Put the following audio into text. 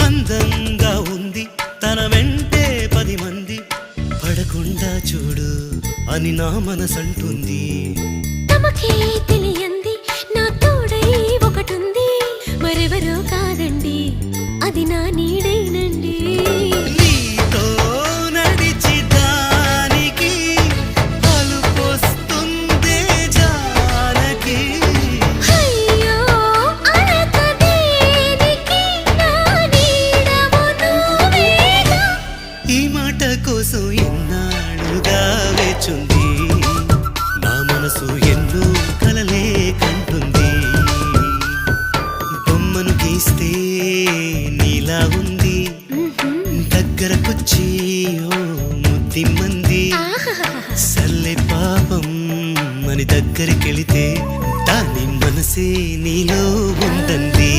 అందంగా ఉంది తన వెంటే 10 మంది పడకుండా చూడు అని నా మనసంటుంది. తమకే తెలియంది నా తోడై ఒకటుంది, మరెవరో కాదండి అది నా నీడేనండి. నీతో నడిచి దానికి అలుపొస్తుందే జానకి. అయ్యో అడక దేనికి నా నీడవు నువ్వేగా. ఈ మాట కోసం ఎన్నాళ్ళుగా వేచుంది నా మనసు, ఎన్నో కలలే కంటుంది. బొమ్మను గీస్తే నీలా ఉంది, దగ్గరకొచ్చి ఓ ముద్దిమ్మంది. సల్లే పాపం అని దగ్గరికెళితే దాని మనసే నీలో ఉందంది.